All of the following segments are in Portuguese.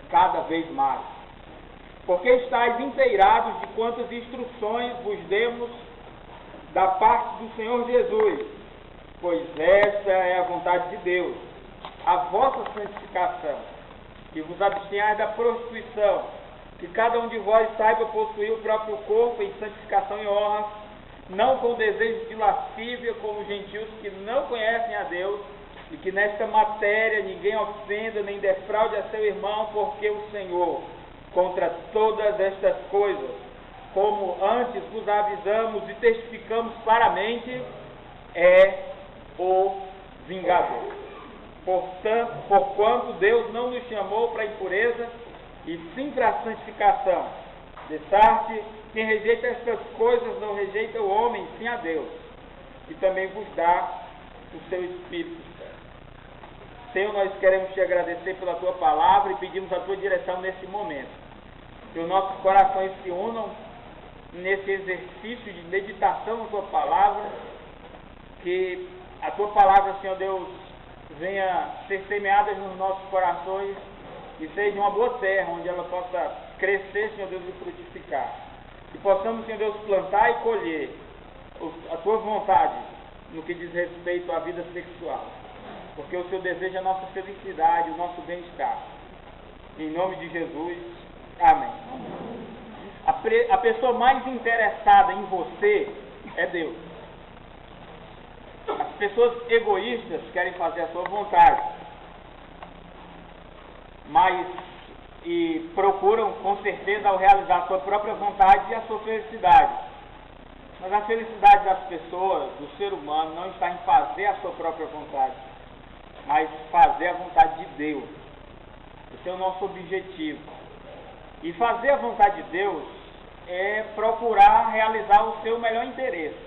cada vez mais. Porque estáis inteirados de quantas instruções vos demos da parte do Senhor Jesus, pois esta é a vontade de Deus, a vossa santificação, que vos abstenhais da prostituição, que cada um de vós saiba possuir o próprio corpo em santificação e honra, não com desejo de lascívia, como os gentios que não conhecem a Deus, e que nesta matéria ninguém ofenda nem defraude a seu irmão, porque o Senhor, contra todas estas coisas, como antes vos avisamos e testificamos claramente, é o vingador. Portanto, porquanto Deus não nos chamou para a impureza, e sim para a santificação. De parte, quem rejeita estas coisas não rejeita o homem, sim a Deus, e também vos dá o seu Espírito. Senhor, nós queremos te agradecer pela tua palavra e pedimos a tua direção nesse momento. Que os nossos corações se unam nesse exercício de meditação na tua palavra, que a tua palavra, Senhor Deus, venha ser semeada nos nossos corações e seja uma boa terra, onde ela possa crescer, Senhor Deus, e frutificar. Que possamos, Senhor Deus, plantar e colher a tua vontade no que diz respeito à vida sexual. Porque o Senhor deseja a nossa felicidade, o nosso bem-estar. Em nome de Jesus, amém. A pessoa mais interessada em você é Deus. As pessoas egoístas querem fazer a sua vontade, e procuram com certeza ao realizar a sua própria vontade e a sua felicidade. Mas a felicidade das pessoas, do ser humano, não está em fazer a sua própria vontade, mas fazer a vontade de Deus. Esse é o nosso objetivo. E fazer a vontade de Deus é procurar realizar o seu melhor interesse.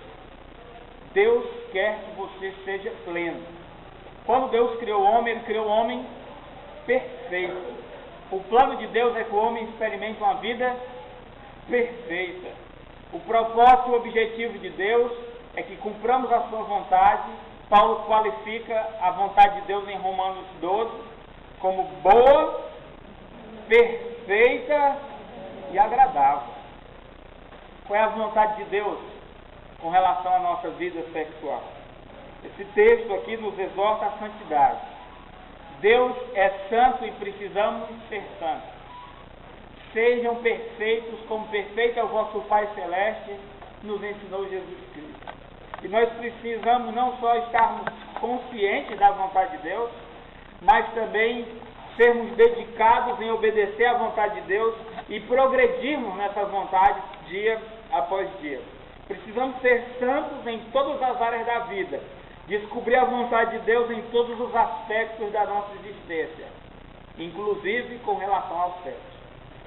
Deus quer que você seja pleno. Quando Deus criou o homem, Ele criou o homem perfeito. O plano de Deus é que o homem experimente uma vida perfeita. O propósito e o objetivo de Deus é que cumpramos a sua vontade. Paulo qualifica a vontade de Deus em Romanos 12 como boa, perfeita e agradável. Qual é a vontade de Deus com relação à nossa vida sexual? Esse texto aqui nos exorta à santidade. Deus é santo e precisamos ser santos. Sejam perfeitos como perfeito é o vosso Pai Celeste, nos ensinou Jesus Cristo. E nós precisamos não só estarmos conscientes da vontade de Deus, mas também sermos dedicados em obedecer à vontade de Deus e progredirmos nessas vontades dia após dia. Precisamos ser santos em todas as áreas da vida, descobrir a vontade de Deus em todos os aspectos da nossa existência, inclusive com relação ao sexo.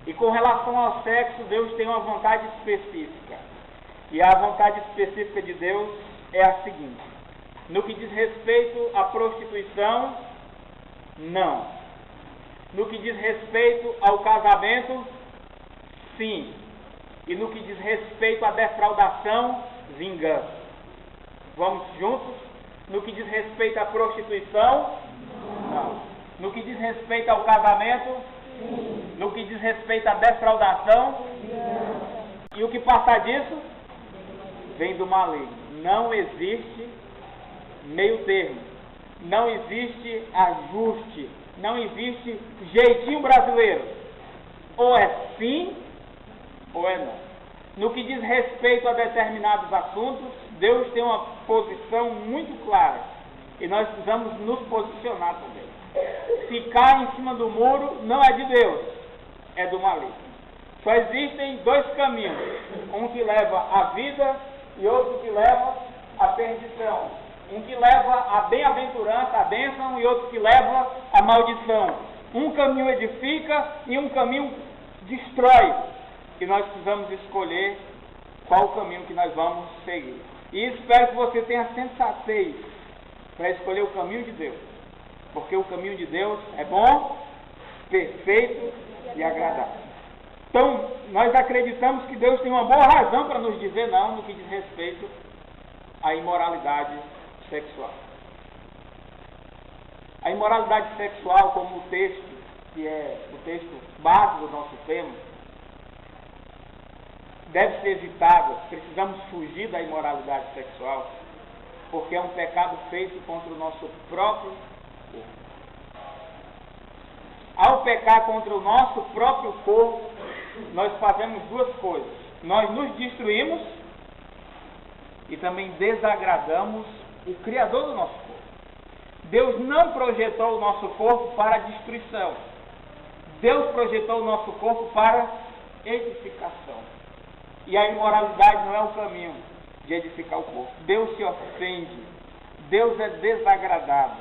E com relação ao sexo, Deus tem uma vontade específica. E a vontade específica de Deus é a seguinte: no que diz respeito à prostituição, não. No que diz respeito ao casamento, sim. E no que diz respeito à defraudação, vingança. Vamos juntos? No que diz respeito à prostituição, não. No que diz respeito ao casamento, sim. No que diz respeito à defraudação, sim. E o que passa disso? Vem do maligno. Não existe meio termo. Não existe ajuste. Não existe jeitinho brasileiro. Ou é sim, ou é não. No que diz respeito a determinados assuntos, Deus tem uma posição muito clara. E nós precisamos nos posicionar também. Ficar em cima do muro não é de Deus, é do maligno. Só existem dois caminhos. Um que leva à vida e outro que leva à perdição. Um que leva à bem-aventurança, à bênção, e outro que leva à maldição. Um caminho edifica e um caminho destrói. E nós precisamos escolher qual o caminho que nós vamos seguir. E espero que você tenha sensatez para escolher o caminho de Deus. Porque o caminho de Deus é bom, perfeito e agradável. Então, nós acreditamos que Deus tem uma boa razão para nos dizer não no que diz respeito à imoralidade sexual. A imoralidade sexual, como o texto que é o texto base do nosso tema, deve ser evitada. Precisamos fugir da imoralidade sexual, porque é um pecado feito contra o nosso próprio corpo. Ao pecar contra o nosso próprio corpo, nós fazemos duas coisas. Nós nos destruímos e também desagradamos o Criador do nosso corpo. Deus não projetou o nosso corpo para destruição. Deus projetou o nosso corpo para edificação. E a imoralidade não é o caminho de edificar o corpo. Deus se ofende. Deus é desagradado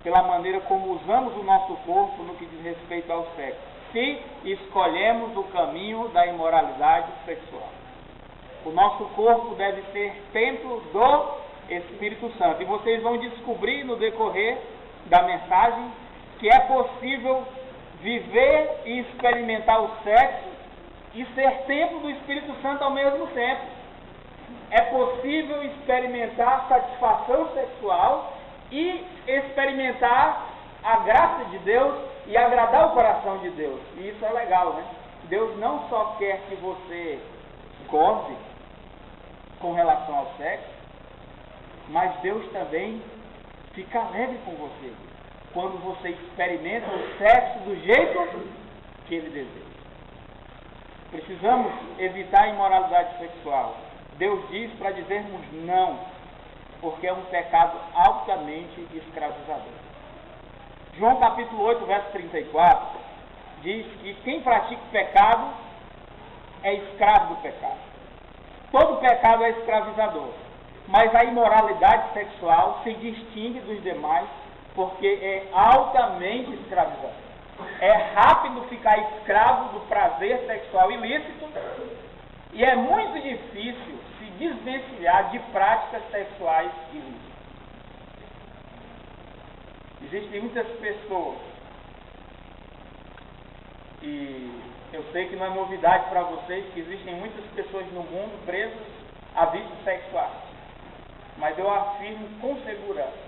pela maneira como usamos o nosso corpo no que diz respeito ao sexo, se escolhemos o caminho da imoralidade sexual. O nosso corpo deve ser templo do Espírito Santo. E vocês vão descobrir no decorrer da mensagem que é possível viver e experimentar o sexo e ser templo do Espírito Santo ao mesmo tempo. É possível experimentar satisfação sexual e experimentar a graça de Deus e agradar o coração de Deus. E isso é legal, né? Deus não só quer que você goze com relação ao sexo, mas Deus também fica leve com você quando você experimenta o sexo do jeito que Ele deseja. Precisamos evitar a imoralidade sexual. Deus diz para dizermos não, porque é um pecado altamente escravizador. João capítulo 8, verso 34, diz que quem pratica o pecado é escravo do pecado. Todo pecado é escravizador, mas a imoralidade sexual se distingue dos demais porque é altamente escravizador. É rápido ficar escravo do prazer sexual ilícito e é muito difícil se desvencilhar de práticas sexuais ilícitas. Existem muitas pessoas, e eu sei que não é novidade para vocês que existem muitas pessoas no mundo presas a vícios sexuais, mas eu afirmo com segurança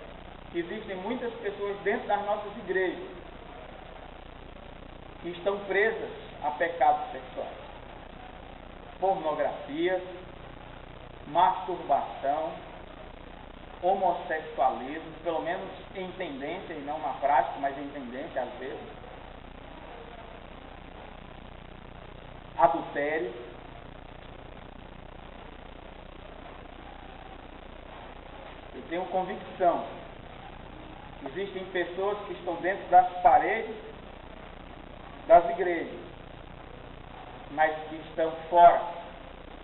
que existem muitas pessoas dentro das nossas igrejas que estão presas a pecados sexuais, pornografia, masturbação, homossexualismo, pelo menos em tendência e não na prática, mas em tendência às vezes, adultério, eu tenho convicção, existem pessoas que estão dentro das paredes das igrejas, mas que estão fora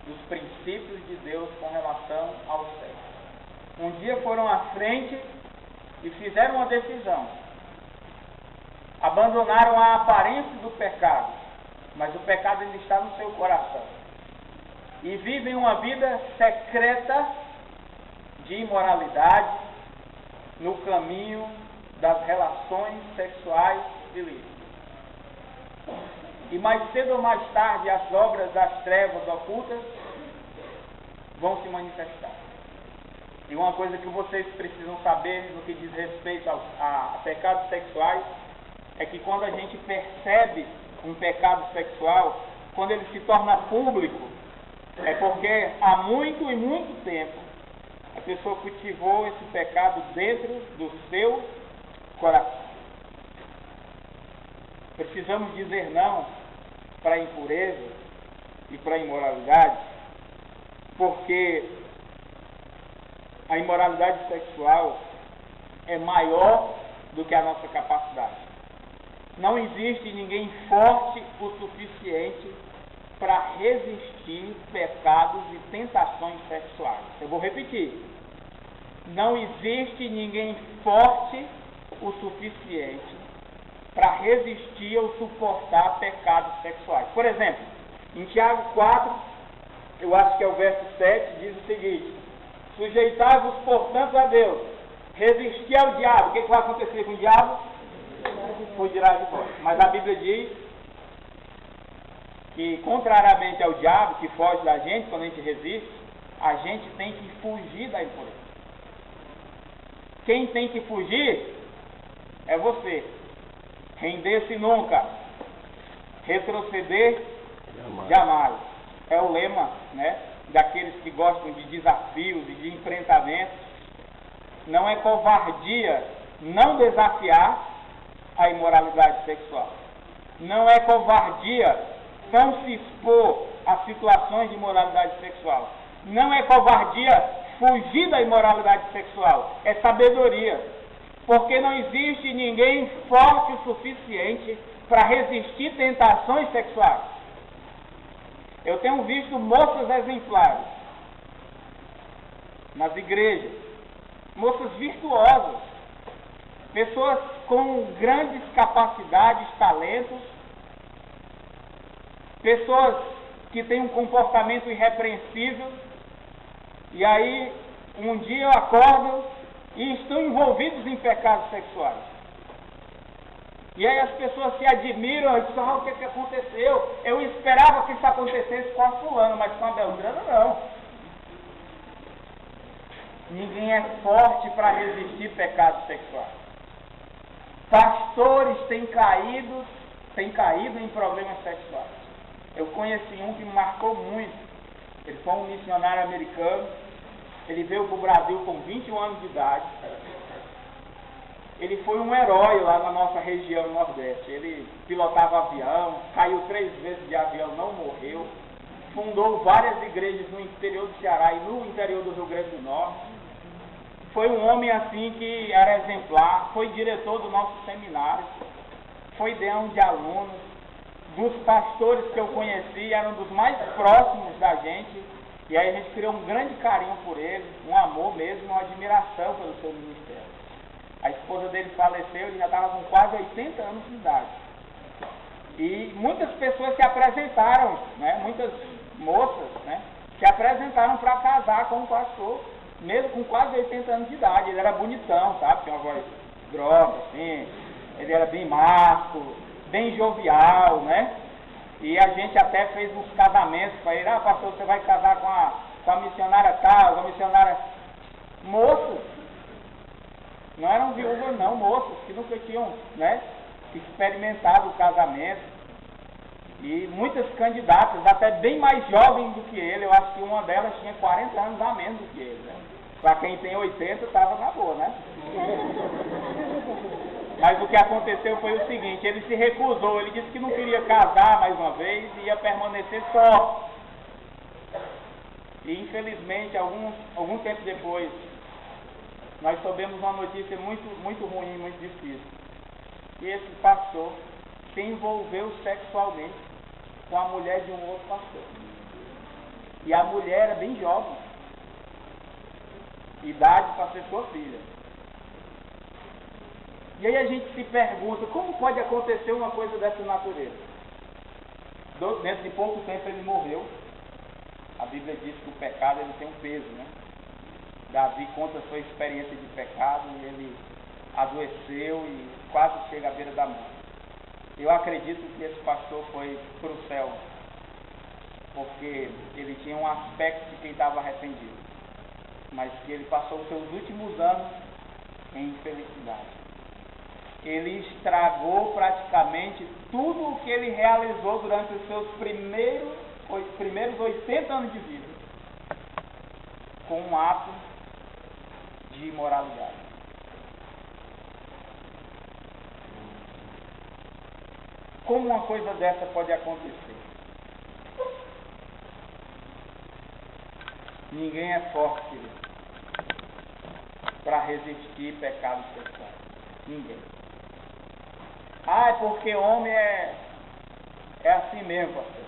dos princípios de Deus com relação ao sexo. Um dia foram à frente e fizeram uma decisão. Abandonaram a aparência do pecado, mas o pecado ainda está no seu coração. E vivem uma vida secreta de imoralidade no caminho das relações sexuais ilícitas. E mais cedo ou mais tarde as obras das trevas ocultas vão se manifestar. E uma coisa que vocês precisam saber no que diz respeito a pecados sexuais é que quando a gente percebe um pecado sexual, quando ele se torna público, é porque há muito e muito tempo a pessoa cultivou esse pecado dentro do seu coração. Precisamos dizer não para a impureza e para a imoralidade, porque a imoralidade sexual é maior do que a nossa capacidade. Não existe ninguém forte o suficiente para resistir pecados e tentações sexuais. Eu vou repetir. Não existe ninguém forte o suficiente para resistir ou suportar pecados sexuais. Por exemplo, em Tiago 4, eu acho que é o verso 7, diz o seguinte: sujeitai-vos, portanto, a Deus, resistir ao diabo. O que vai acontecer com o diabo? Fugirá de vós. Mas a Bíblia diz que, contrariamente ao diabo que foge da gente, quando a gente resiste, a gente tem que fugir da impureza. Quem tem que fugir é você. render-se nunca, retroceder jamais. É o lema, né, daqueles que gostam de desafios e de enfrentamentos. Não é covardia não desafiar a imoralidade sexual. Não é covardia não se expor a situações de imoralidade sexual. Não é covardia fugir da imoralidade sexual. É sabedoria. Porque não existe ninguém forte o suficiente para resistir tentações sexuais. Eu tenho visto moças exemplares nas igrejas, moças virtuosas, pessoas com grandes capacidades, talentos, pessoas que têm um comportamento irrepreensível, e aí um dia acordam e estão envolvidos em pecados sexuais. E aí as pessoas se admiram e dizem, o que aconteceu? Eu esperava que isso acontecesse com a fulana, mas com a Beltrana não. Ninguém é forte para resistir pecados sexuais. Pastores têm caído em problemas sexuais. Eu conheci um que me marcou muito. Ele foi um missionário americano. Ele veio para o Brasil com 21 anos de idade. Ele foi um herói lá na nossa região nordeste. Ele pilotava avião, caiu 3 vezes de avião, não morreu. Fundou várias igrejas no interior do Ceará e no interior do Rio Grande do Norte. Foi um homem assim que era exemplar, foi diretor do nosso seminário, foi deão de alunos. Dos pastores que eu conheci, eram dos mais próximos da gente. E aí a gente criou um grande carinho por ele, um amor mesmo, uma admiração pelo seu ministério. A esposa dele faleceu, ele já estava com quase 80 anos de idade. E muitas pessoas se apresentaram, né, muitas moças, né, se apresentaram para casar com o pastor, mesmo com quase 80 anos de idade. Ele era bonitão, sabe? Tinha uma voz grossa, assim. Ele era bem másculo, bem jovial, né? E a gente até fez uns casamentos para ele. Pastor, você vai casar com a missionária tal, com a missionária... Moços, não eram viúvas não, moços que nunca tinham, né, experimentado o casamento. E muitas candidatas, até bem mais jovens do que ele. Eu acho que uma delas tinha 40 anos a menos do que ele, né? Para quem tem 80, estava na boa, né? Mas o que aconteceu foi o seguinte, ele se recusou, ele disse que não queria casar mais uma vez e ia permanecer só. E infelizmente, algum tempo depois, nós soubemos uma notícia muito ruim, muito difícil. Que esse pastor se envolveu sexualmente com a mulher de um outro pastor. E a mulher era bem jovem, idade para ser sua filha. E aí a gente se pergunta, como pode acontecer uma coisa dessa natureza? Dentro de pouco tempo ele morreu. A Bíblia diz que o pecado ele tem um peso, né? Davi conta a sua experiência de pecado e ele adoeceu e quase chega à beira da morte. Eu acredito que esse pastor foi para o céu, porque ele tinha um aspecto de quem estava arrependido, mas que ele passou os seus últimos anos em infelicidade. Ele estragou praticamente tudo o que ele realizou durante os seus primeiros 80 anos de vida, com um ato de imoralidade. Como uma coisa dessa pode acontecer? Ninguém é forte para resistir pecados sexuais. Ninguém. É porque homem é assim mesmo, pastor.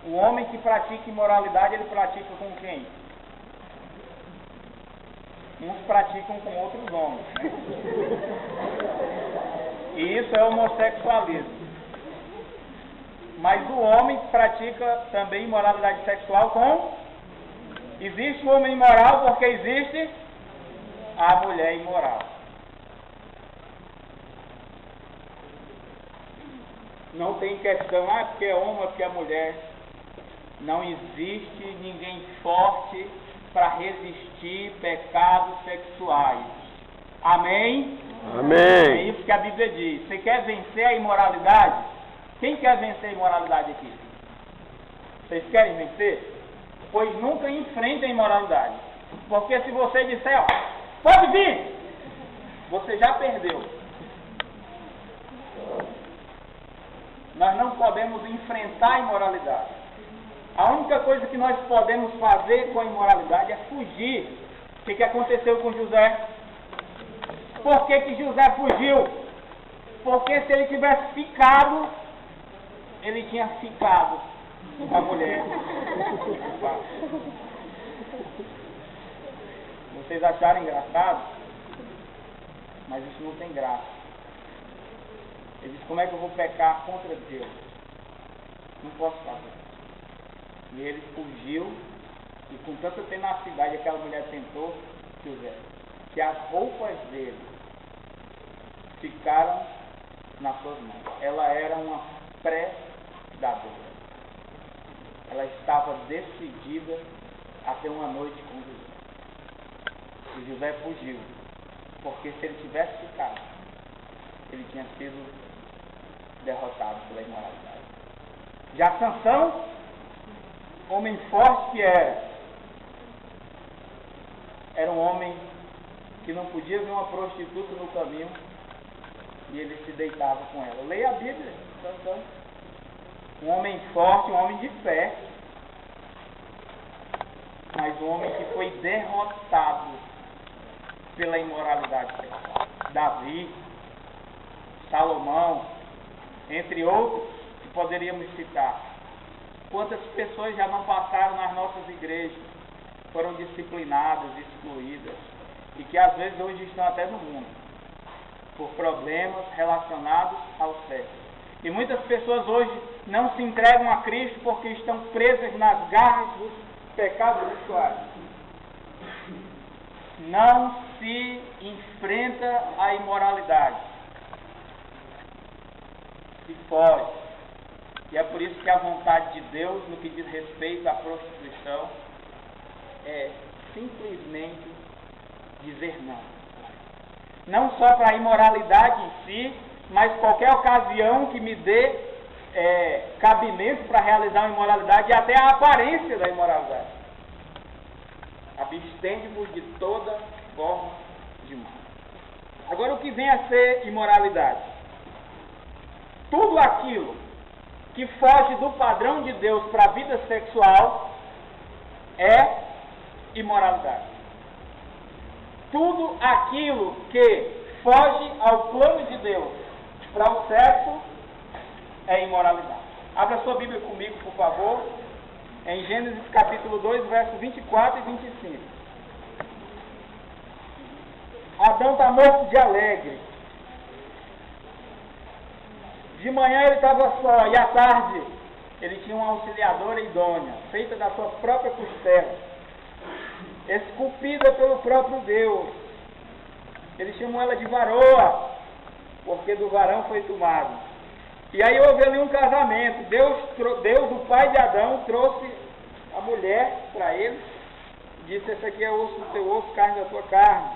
O homem que pratica imoralidade, ele pratica com quem? Uns praticam com outros homens, né? E isso é homossexualismo. Mas o homem pratica também imoralidade sexual com... Existe o homem imoral porque existe a mulher imoral. Não tem questão, porque é homem, porque é mulher. Não existe ninguém forte para resistir pecados sexuais. Amém? Amém. É isso que a Bíblia diz. Você quer vencer a imoralidade? Quem quer vencer a imoralidade aqui? Vocês querem vencer? Pois nunca enfrentem a imoralidade. Porque se você disser, ó, pode vir, você já perdeu. Nós não podemos enfrentar a imoralidade. A única coisa que nós podemos fazer com a imoralidade é fugir. O que aconteceu com José? Por que José fugiu? Porque se ele tivesse ficado, ele tinha ficado com a mulher. Vocês acharam engraçado? Mas isso não tem graça. Ele disse, como é que eu vou pecar contra Deus? Não posso fazer. E ele fugiu, e com tanta tenacidade aquela mulher tentou, José, que as roupas dele ficaram nas suas mãos. Ela era uma predadora. Ela estava decidida a ter uma noite com José. E José fugiu, porque se ele tivesse ficado, ele tinha sido derrotado pela imoralidade. Já Sansão, homem forte que era um homem que não podia ver uma prostituta no caminho e ele se deitava com ela. Leia a Bíblia, Sansão. Um homem forte, um homem de fé, mas um homem que foi derrotado pela imoralidade sexual. Davi, Salomão, entre outros que poderíamos citar. Quantas pessoas já não passaram nas nossas igrejas, foram disciplinadas, excluídas, e que às vezes hoje estão até no mundo, por problemas relacionados ao sexo. E muitas pessoas hoje não se entregam a Cristo porque estão presas nas garras dos pecados sexuais. Não se enfrenta a imoralidade, se foge. E é por isso que a vontade de Deus, no que diz respeito à prostituição, é simplesmente dizer não. Não só para a imoralidade em si, mas qualquer ocasião que me dê cabimento para realizar uma imoralidade e até a aparência da imoralidade. Abstende-vos de toda forma de mal. Agora, o que vem a ser imoralidade? Tudo aquilo que foge do padrão de Deus para a vida sexual é imoralidade. Tudo aquilo que foge ao plano de Deus para o sexo é imoralidade. Abra sua Bíblia comigo, por favor, em Gênesis capítulo 2, versos 24 e 25. Adão está morto de alegre. De manhã ele estava só, e à tarde ele tinha uma auxiliadora idônea, feita da sua própria costela, esculpida pelo próprio Deus. Ele chamou ela de varoa, porque do varão foi tomado. E aí houve ali um casamento. Deus, o pai de Adão, trouxe a mulher para ele, disse, esse aqui é osso do teu osso, carne da tua carne.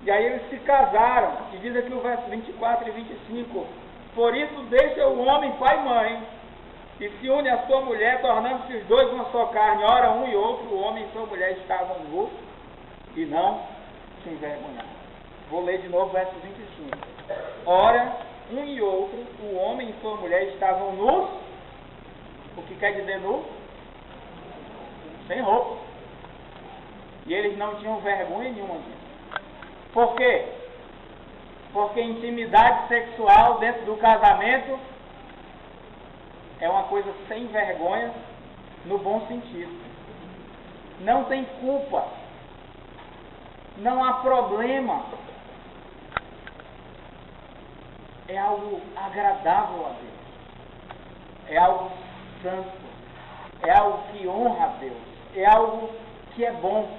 E aí eles se casaram, e diz aqui o verso 24 e 25, por isso deixa o homem pai e mãe, e se une à sua mulher, tornando-se os dois uma só carne. Ora, um e outro, o homem e sua mulher estavam nus, e não se envergonharam. Vou ler de novo o verso 25. Ora, um e outro, o homem e sua mulher estavam nus. O que quer dizer nu? Sem roupa. E eles não tinham vergonha nenhuma disso. Por quê? Porque intimidade sexual dentro do casamento é uma coisa sem vergonha, no bom sentido. Não tem culpa. Não há problema. É algo agradável a Deus. É algo santo. É algo que honra a Deus. É algo que é bom.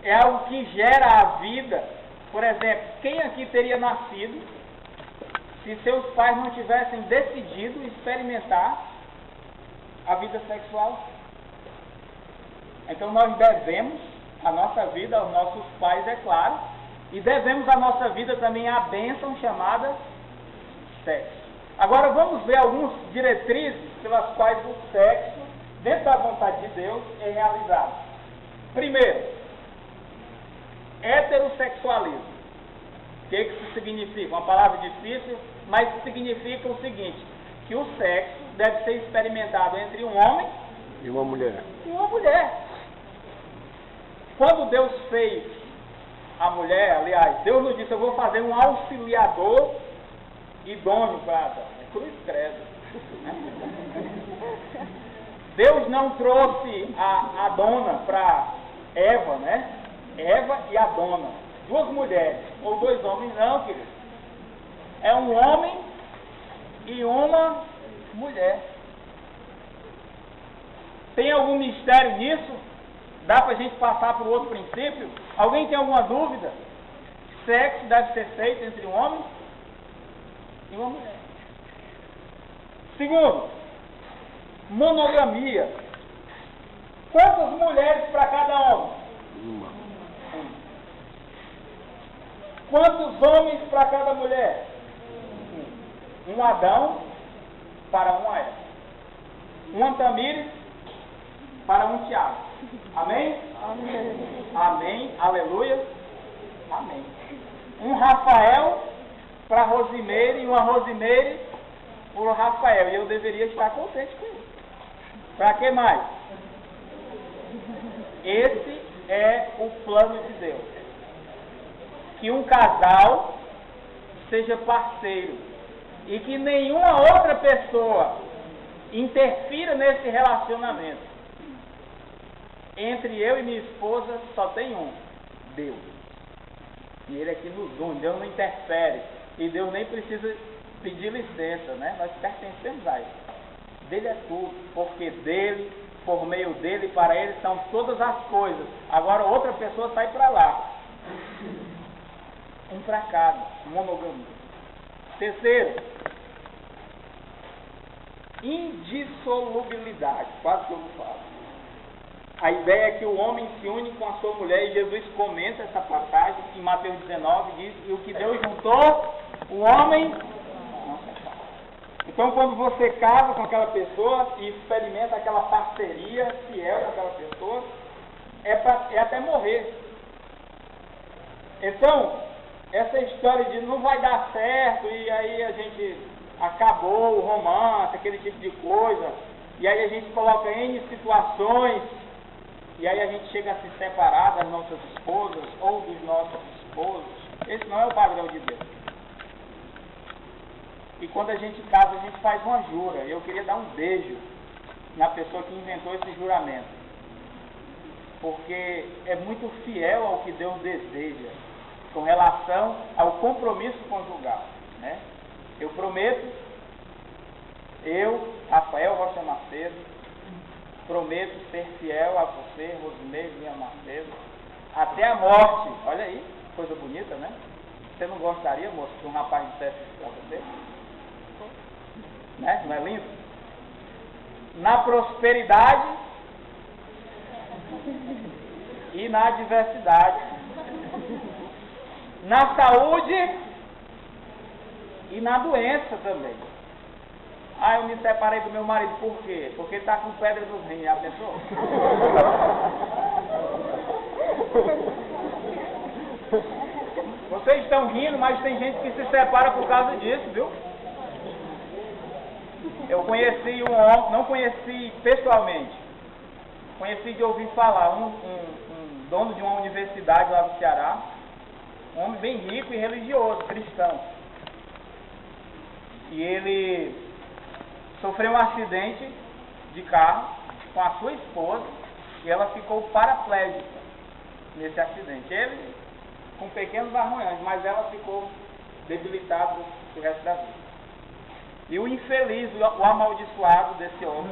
É algo que gera a vida. Por exemplo, quem aqui teria nascido se seus pais não tivessem decidido experimentar a vida sexual? Então nós devemos a nossa vida aos nossos pais, é claro, E devemos a nossa vida também à bênção chamada sexo. Agora vamos ver algumas diretrizes pelas quais o sexo, dentro da vontade de Deus, é realizado. Primeiro, heterossexualismo. O que isso significa? Uma palavra difícil, mas significa o seguinte, que o sexo deve ser experimentado entre um homem E uma mulher. e uma mulher. Quando Deus fez a mulher, aliás, Deus nos disse, eu vou fazer um auxiliador idôneo para Adão. É cruz credo. Deus não trouxe a dona para Eva, né? Eva e a dona. Duas mulheres, ou dois homens, não, querido. É um homem e uma mulher. Tem algum mistério nisso? Dá para a gente passar para o outro princípio? Alguém tem alguma dúvida? Sexo deve ser feito entre um homem e uma mulher. Segundo, monogamia. Quantas mulheres para cada homem? Uma. Quantos homens para cada mulher? Um Adão para uma Eva. Um Tamires para um Tiago. Amém? Amém. Amém. Aleluia. Amém. Um Rafael para Rosimeire e uma Rosimeire para o Rafael. E eu deveria estar contente com isso. Para que mais? Esse é o plano de Deus. Que um casal seja parceiro e que nenhuma outra pessoa interfira nesse relacionamento. Entre eu e minha esposa só tem um, Deus. E Ele é que nos une, Deus não interfere. E Deus nem precisa pedir licença, né? Nós pertencemos a Ele. Dele é tudo, porque dele, por meio dele, para Ele são todas as coisas. Agora outra pessoa sai para lá. Um para cada, monogamia. Terceiro, indissolubilidade, quase que eu não falo. A ideia é que o homem se une com a sua mulher, e Jesus comenta essa passagem em Mateus 19, diz, e o que Deus juntou, o homem não separa. Então quando você casa com aquela pessoa e experimenta aquela parceria fiel com aquela pessoa, é até morrer. Então, essa história de não vai dar certo, e aí a gente acabou o romance, aquele tipo de coisa, e aí a gente coloca N situações, e aí a gente chega a se separar das nossas esposas ou dos nossos esposos. Esse não é o padrão de Deus. E quando a gente casa, a gente faz uma jura. E eu queria dar um beijo na pessoa que inventou esse juramento. Porque é muito fiel ao que Deus deseja com relação ao compromisso conjugal, né? Eu prometo, eu, Rafael Rocha Macedo, prometo ser fiel a você, Rosimeire Vinha Macedo, até a morte. Olha aí, coisa bonita, né? Você não gostaria, moço, que um rapaz dissesse isso para você? Né? Não é lindo? Na prosperidade e na adversidade. Na saúde e na doença também. Ah, eu me separei do meu marido, por quê? Porque ele está com pedra nos rins, já pensou? Vocês estão rindo, mas tem gente que se separa por causa disso, viu? Eu conheci um homem, não conheci pessoalmente, conheci de ouvir falar, um dono de uma universidade lá no Ceará, um homem bem rico e religioso, cristão. E ele sofreu um acidente de carro com a sua esposa e ela ficou paraplégica nesse acidente. Ele com pequenos arranhões, mas ela ficou debilitada o resto da vida. E o infeliz, o amaldiçoado desse homem,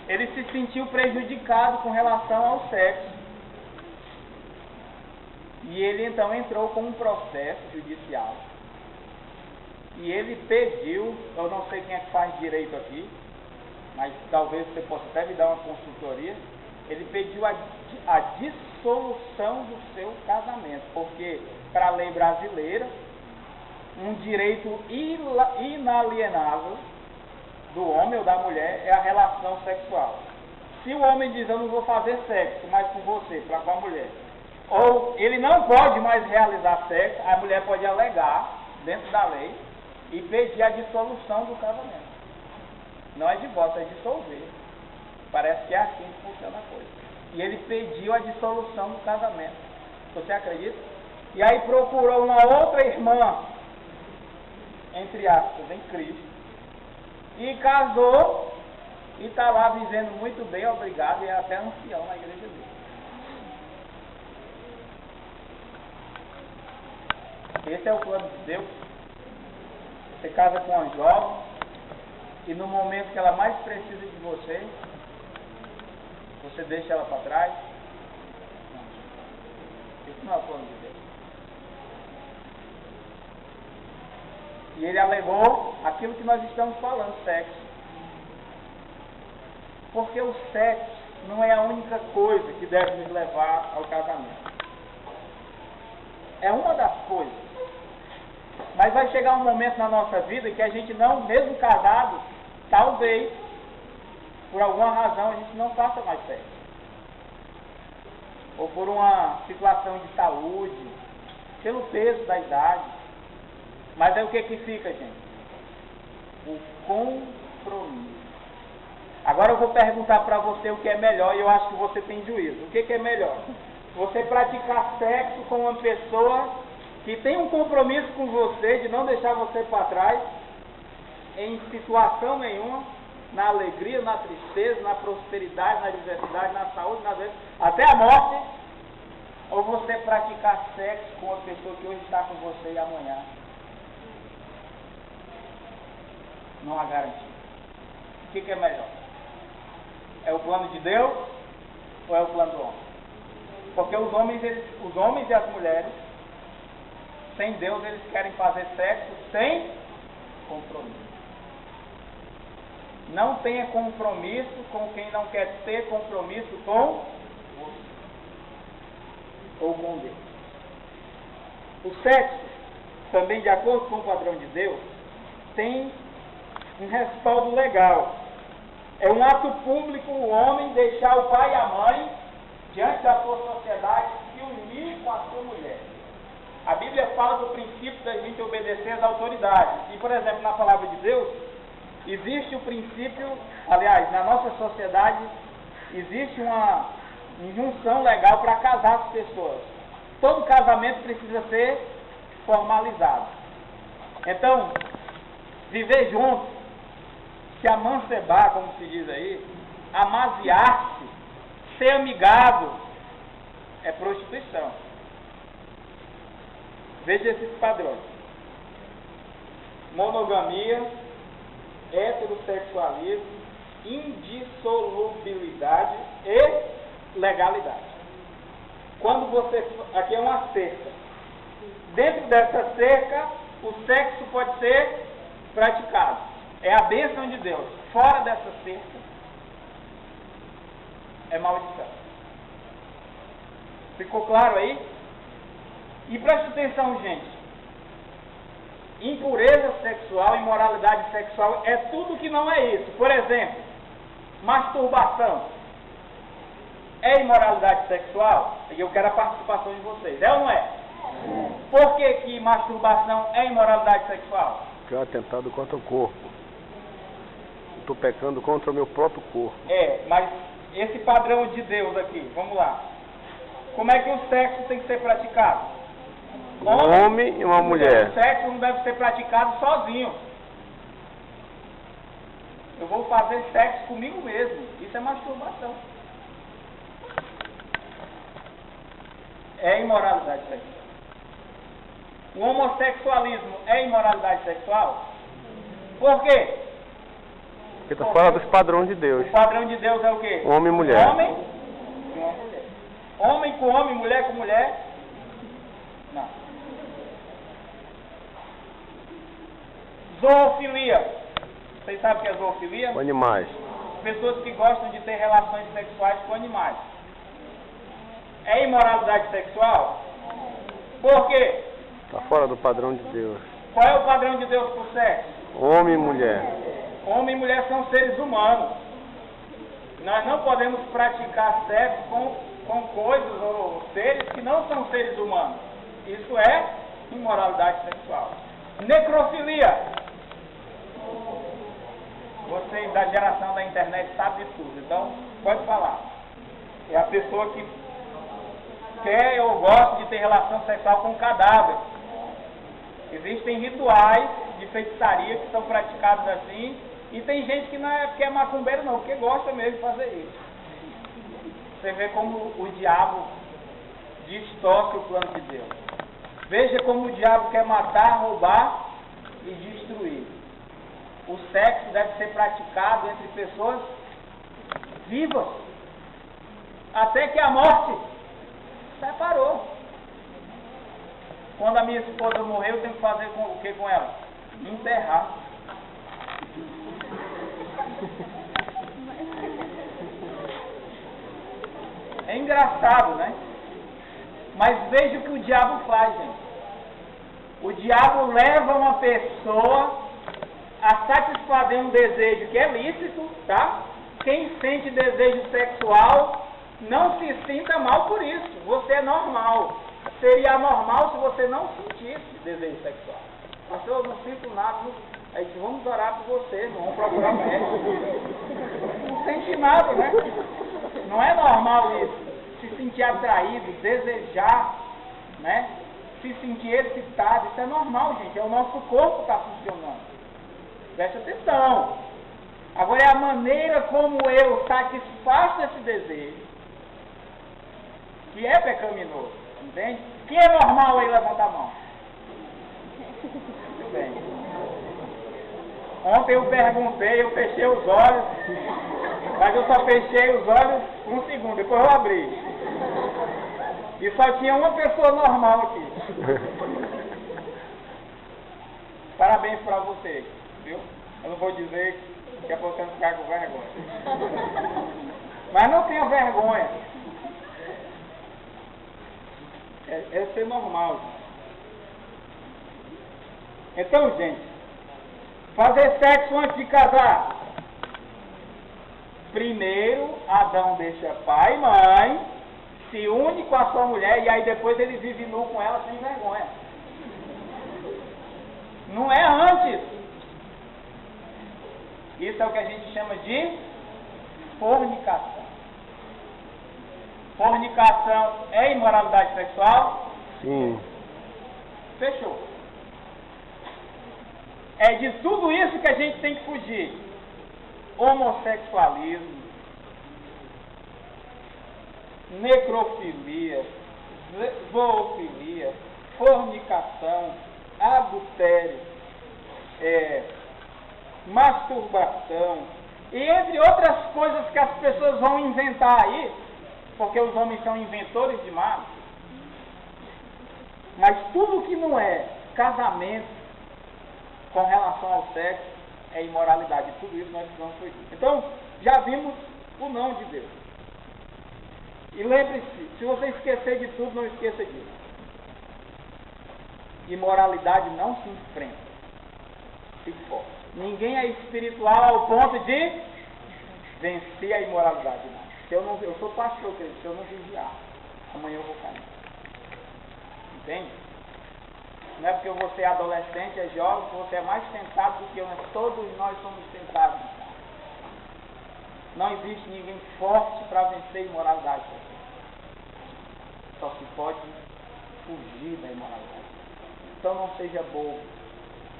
ele se sentiu prejudicado com relação ao sexo. E ele então entrou com um processo judicial. E ele pediu, eu não sei quem é que faz direito aqui, mas talvez você possa até me dar uma consultoria. Ele pediu a dissolução do seu casamento, porque para a lei brasileira, um direito inalienável do homem ou da mulher é a relação sexual. Se o homem diz, eu não vou fazer sexo mais com você, com a mulher, ou ele não pode mais realizar sexo, a mulher pode alegar, dentro da lei, e pedir a dissolução do casamento. Não é divórcio, é dissolver. Parece que é assim que funciona a coisa. E ele pediu a dissolução do casamento. Você acredita? E aí procurou uma outra irmã, entre aspas, em Cristo, e casou, e está lá vivendo muito bem, obrigado, e é até ancião na igreja dele. Esse é o plano de Deus. Você casa com uma jovem, e no momento que ela mais precisa de você, você deixa ela para trás. Não. Isso não é o plano de Deus. E ele alegou aquilo que nós estamos falando, sexo. Porque o sexo não é a única coisa que deve nos levar ao casamento. É uma das coisas. Mas vai chegar um momento na nossa vida que a gente não, mesmo casado, talvez, por alguma razão, a gente não faça mais sexo. Ou por uma situação de saúde, pelo peso da idade. Mas é o que fica, gente? O compromisso. Agora eu vou perguntar para você o que é melhor, e eu acho que você tem juízo. O que é melhor? Você praticar sexo com uma pessoa que tem um compromisso com você, de não deixar você para trás, em situação nenhuma, na alegria, na tristeza, na prosperidade, na adversidade, na saúde, na doença, até a morte, ou você praticar sexo com uma pessoa que hoje está com você e amanhã não há garantia. O que é melhor? É o plano de Deus ou é o plano do homem? Porque os homens e as mulheres, sem Deus, eles querem fazer sexo sem compromisso. Não tenha compromisso com quem não quer ter compromisso com você ou com Deus. O sexo, também de acordo com o padrão de Deus, tem um respaldo legal. É um ato público o homem deixar o pai e a mãe diante da sua sociedade se unir com a sua mulher. A Bíblia fala do princípio da gente obedecer às autoridades. E, por exemplo, na palavra de Deus, existe o princípio, aliás, na nossa sociedade, existe uma injunção legal para casar as pessoas. Todo casamento precisa ser formalizado. Então, viver junto, se amancebar, como se diz aí, amaziar-se, ser amigado, é prostituição. Veja esses padrões: monogamia, heterossexualismo, indissolubilidade e legalidade. Quando você... Aqui é uma cerca. Dentro dessa cerca, o sexo pode ser praticado. É a bênção de Deus. Fora dessa cerca, é maldição. Ficou claro aí? E preste atenção, gente. Impureza sexual, imoralidade sexual é tudo que não é isso. Por exemplo, masturbação é imoralidade sexual? E eu quero a participação de vocês. É ou não é? Por que masturbação é imoralidade sexual? Que é um atentado contra o corpo. Estou pecando contra o meu próprio corpo. Mas esse padrão de Deus aqui, vamos lá. Como é que o sexo tem que ser praticado? Um homem e uma mulher. O sexo não deve ser praticado sozinho. Eu vou fazer sexo comigo mesmo. Isso é masturbação. É imoralidade sexual. O homossexualismo é imoralidade sexual? Por quê? Porque está fora dos padrões de Deus. O padrão de Deus é o quê? Homem e mulher. Homem e uma mulher. Homem com homem, mulher com mulher? Não. Zoofilia. Vocês sabem o que é zoofilia? Com animais. pessoas que gostam de ter relações sexuais com animais. É imoralidade sexual? Por quê? Está fora do padrão de Deus. Qual é o padrão de Deus para o sexo? Homem e mulher. Homem e mulher são seres humanos. Nós não podemos praticar sexo com coisas ou seres que não são seres humanos. Isso é imoralidade sexual. Necrofilia. Você da geração da internet sabe de tudo, então pode falar. É a pessoa que quer ou gosta de ter relação sexual com cadáver. Existem rituais de feitiçaria que são praticados assim, e tem gente que não é porque é macumbeiro não, porque gosta mesmo de fazer isso. Você vê como o diabo distorce o plano de Deus. Veja como o diabo quer matar, roubar e destruir. O sexo deve ser praticado entre pessoas vivas, até que a morte separou. Quando a minha esposa morreu, eu tenho que fazer o que com ela? Enterrar. É engraçado, né? Mas veja o que o diabo faz, gente. O diabo leva uma pessoa a satisfazer um desejo que é lícito, tá? Quem sente desejo sexual, não se sinta mal por isso. Você é normal. Seria anormal se você não sentisse desejo sexual. Pastor, eu não sinto nada. Aí vamos orar por você, não vamos procurar um médico. Não sente nada, né? Não é normal isso. Se sentir atraído, desejar, né? Se sentir excitado, isso é normal, gente. É o nosso corpo que está funcionando. Preste atenção. Agora é a maneira como eu satisfaço esse desejo que é pecaminoso, entende? Quem é normal aí, levanta a mão. Muito bem. Ontem eu perguntei, eu fechei os olhos, mas eu só fechei os olhos um segundo, depois eu abri. E só tinha uma pessoa normal aqui. Parabéns para você, viu? Eu não vou dizer que é para você não ficar com vergonha. Mas não tenha vergonha. É ser normal. Então, gente, fazer sexo antes de casar. Primeiro, Adão deixa pai e mãe, se une com a sua mulher e aí depois ele vive nu com ela sem vergonha. Não é antes. Isso é o que a gente chama de fornicação. Fornicação é imoralidade sexual? Sim. Fechou. É de tudo isso que a gente tem que fugir. Homossexualismo, necrofilia, zoofilia, fornicação, adultério, masturbação, e entre outras coisas que as pessoas vão inventar aí, porque os homens são inventores de males. Mas tudo que não é casamento com relação ao sexo é imoralidade. Tudo isso nós precisamos fugir. Então, já vimos o não de Deus. E lembre-se, se você esquecer de tudo, não esqueça disso. Imoralidade não se enfrenta. Fique forte. Ninguém é espiritual ao ponto de vencer a imoralidade. Não. Se eu sou pastor, querido, se eu não vigiar, amanhã eu vou cair. Entende? Não é porque você é adolescente, é jovem, que você é mais tentado do que eu. Mas todos nós somos tentados. Não existe ninguém forte para vencer a imoralidade. Só se pode fugir da imoralidade. Então não seja bobo,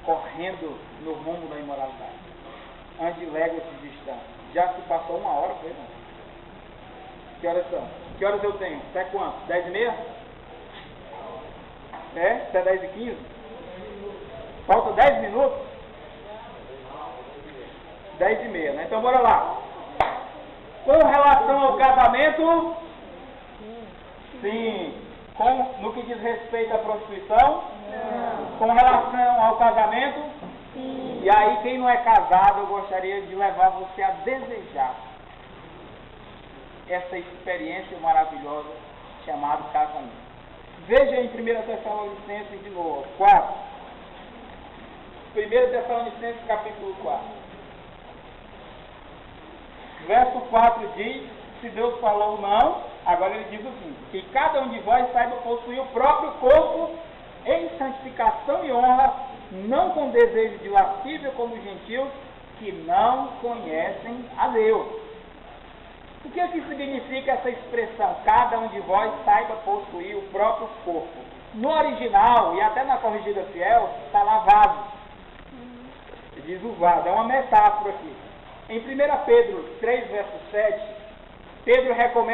correndo no rumo da imoralidade. Ande léguas de distância. Já se passou 1 hora, foi não? Que horas são? Que horas eu tenho? Até quanto? 10h30? Até 10h15? Falta 10 minutos? 10h30, né? Então bora lá. Com relação ao casamento, sim. No que diz respeito à prostituição? Não. Com relação ao casamento? Sim. E aí, quem não é casado, eu gostaria de levar você a desejar essa experiência maravilhosa chamada casamento. Veja em 1 Tessalonicenses de novo, 4. 1 Tessalonicenses capítulo 4. Verso 4 diz, se Deus falou não, agora ele diz o seguinte, que cada um de vós saiba possuir o próprio corpo em santificação e honra, não com desejo de lascívia como os gentios, que não conhecem a Deus. O que significa essa expressão? Cada um de vós saiba possuir o próprio corpo. No original, e até na corrigida fiel, está lá vaso. Diz o vaso, é uma metáfora aqui. Em 1 Pedro 3, verso 7, Pedro recomenda